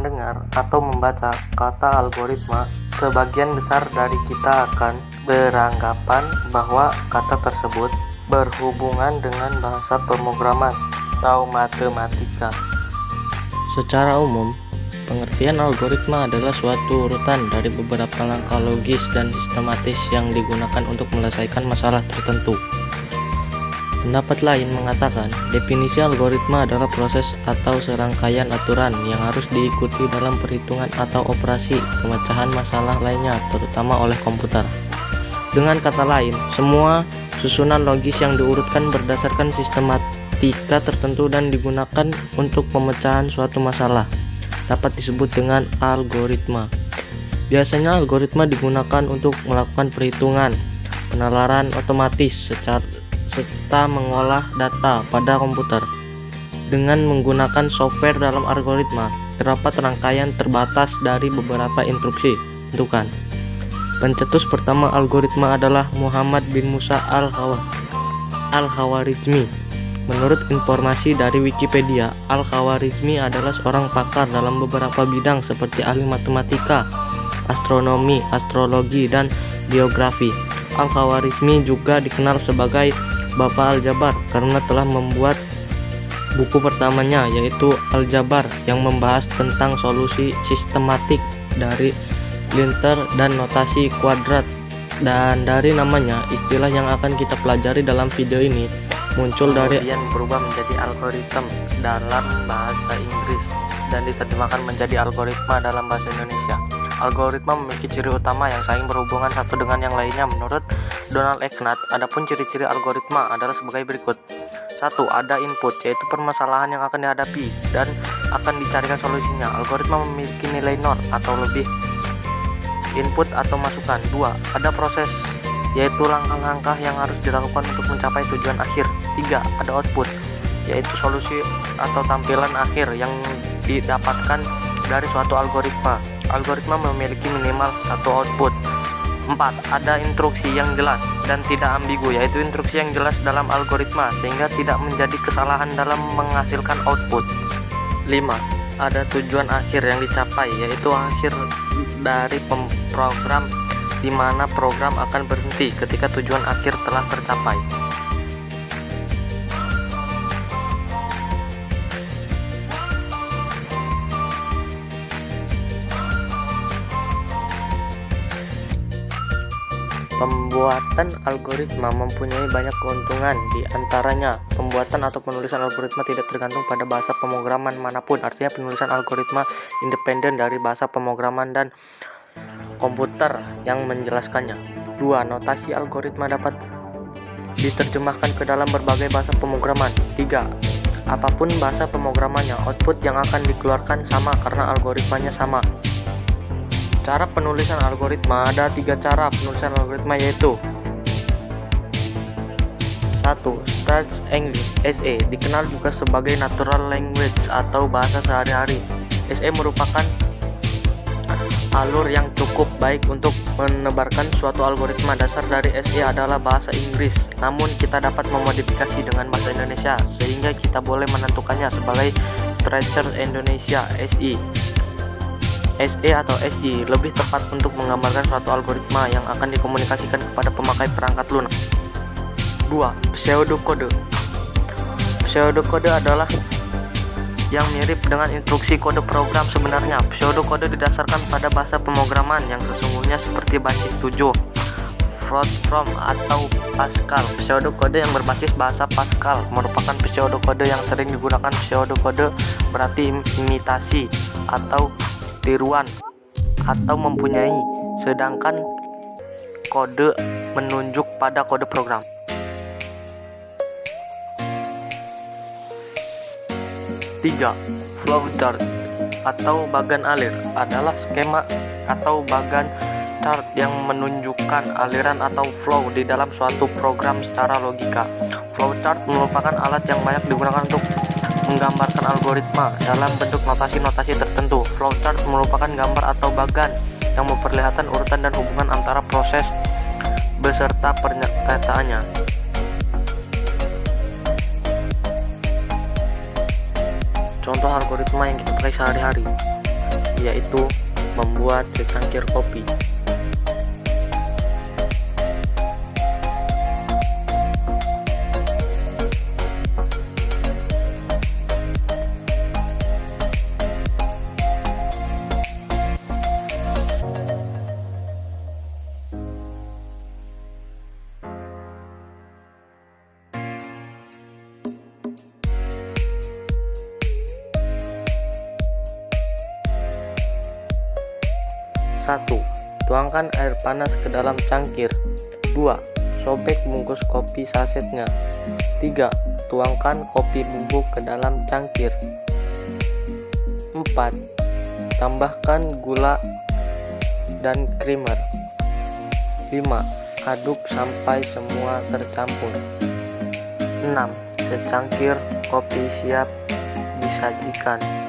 mendengar atau membaca kata algoritma, sebagian besar dari kita akan beranggapan bahwa kata tersebut berhubungan dengan bahasa pemrograman atau matematika. Secara umum, pengertian algoritma adalah suatu urutan dari beberapa langkah logis dan sistematis yang digunakan untuk menyelesaikan masalah tertentu. Pendapat lain mengatakan, definisi algoritma adalah proses atau serangkaian aturan yang harus diikuti dalam perhitungan atau operasi pemecahan masalah lainnya, terutama oleh komputer. Dengan kata lain, semua susunan logis yang diurutkan berdasarkan sistematika tertentu dan digunakan untuk pemecahan suatu masalah dapat disebut dengan algoritma. Biasanya algoritma digunakan untuk melakukan perhitungan, penalaran otomatis, serta mengolah data pada komputer. Dengan menggunakan software dalam algoritma, terdapat rangkaian terbatas dari beberapa instruksi ditentukan. Pencetus pertama algoritma adalah Muhammad bin Musa al-Khawarizmi. Menurut informasi dari Wikipedia, Al-Khawarizmi adalah seorang pakar dalam beberapa bidang seperti ahli matematika, astronomi, astrologi, dan geografi. Al-Khawarizmi juga dikenal sebagai Bapak Aljabar karena telah membuat buku pertamanya, yaitu Aljabar, yang membahas tentang solusi sistematik dari linter dan notasi kuadrat. Dan dari namanya, istilah yang akan kita pelajari dalam video ini muncul dari kemudian berubah menjadi algoritma dalam bahasa Inggris dan diterjemahkan menjadi algoritma dalam bahasa Indonesia. Algoritma memiliki ciri utama yang saling berhubungan satu dengan yang lainnya menurut Donald Eknat. Adapun ciri-ciri algoritma adalah sebagai berikut. 1. Ada input, yaitu permasalahan yang akan dihadapi dan akan dicarikan solusinya. Algoritma memiliki nilai nol atau lebih input atau masukan. 2. Ada proses, yaitu langkah-langkah yang harus dilakukan untuk mencapai tujuan akhir. 3. Ada output, yaitu solusi atau tampilan akhir yang didapatkan dari suatu algoritma. Algoritma memiliki minimal satu output. 4. Ada instruksi yang jelas dan tidak ambigu, yaitu instruksi yang jelas dalam algoritma sehingga tidak menjadi kesalahan dalam menghasilkan output. 5. Ada tujuan akhir yang dicapai, yaitu akhir dari program di mana program akan berhenti ketika tujuan akhir telah tercapai. Pembuatan algoritma mempunyai banyak keuntungan, di antaranya pembuatan atau penulisan algoritma tidak tergantung pada bahasa pemrograman manapun, artinya penulisan algoritma independen dari bahasa pemrograman dan komputer yang menjelaskannya. 2. Notasi algoritma dapat diterjemahkan ke dalam berbagai bahasa pemrograman. 3. Apapun bahasa pemrogramannya, output yang akan dikeluarkan sama karena algoritmanya sama. Cara penulisan algoritma, ada 3 cara penulisan algoritma, yaitu 1. Straight English (SE), dikenal juga sebagai Natural Language atau bahasa sehari-hari. SE merupakan alur yang cukup baik untuk menebarkan suatu algoritma. Dasar dari SE adalah bahasa Inggris, namun kita dapat memodifikasi dengan bahasa Indonesia sehingga kita boleh menentukannya sebagai Structured Indonesia (SI). SE atau SI lebih tepat untuk menggambarkan suatu algoritma yang akan dikomunikasikan kepada pemakai perangkat lunak. 2. Pseudokode. Pseudokode adalah yang mirip dengan instruksi kode program sebenarnya. Pseudokode didasarkan pada bahasa pemrograman yang sesungguhnya seperti BASIC 7, Fortran atau Pascal. Pseudokode yang berbasis bahasa Pascal merupakan pseudokode yang sering digunakan. Pseudokode berarti imitasi atau tiruan atau mempunyai, sedangkan kode menunjuk pada kode program. 3. Flowchart atau bagan alir adalah skema atau bagan chart yang menunjukkan aliran atau flow di dalam suatu program secara logika. Flowchart merupakan alat yang banyak digunakan untuk menggambarkan algoritma dalam bentuk notasi-notasi tertentu. Flowchart merupakan gambar atau bagan yang memperlihatkan urutan dan hubungan antara proses beserta pernyataannya. Contoh algoritma yang kita pakai sehari-hari. yaitu membuat secangkir kopi. Satu, tuangkan air panas ke dalam cangkir. 2. Sobek bungkus kopi sasetnya. 3. Tuangkan kopi bubuk ke dalam cangkir. 4. Tambahkan gula dan creamer. 5. Aduk sampai semua tercampur. 6. Secangkir kopi siap disajikan.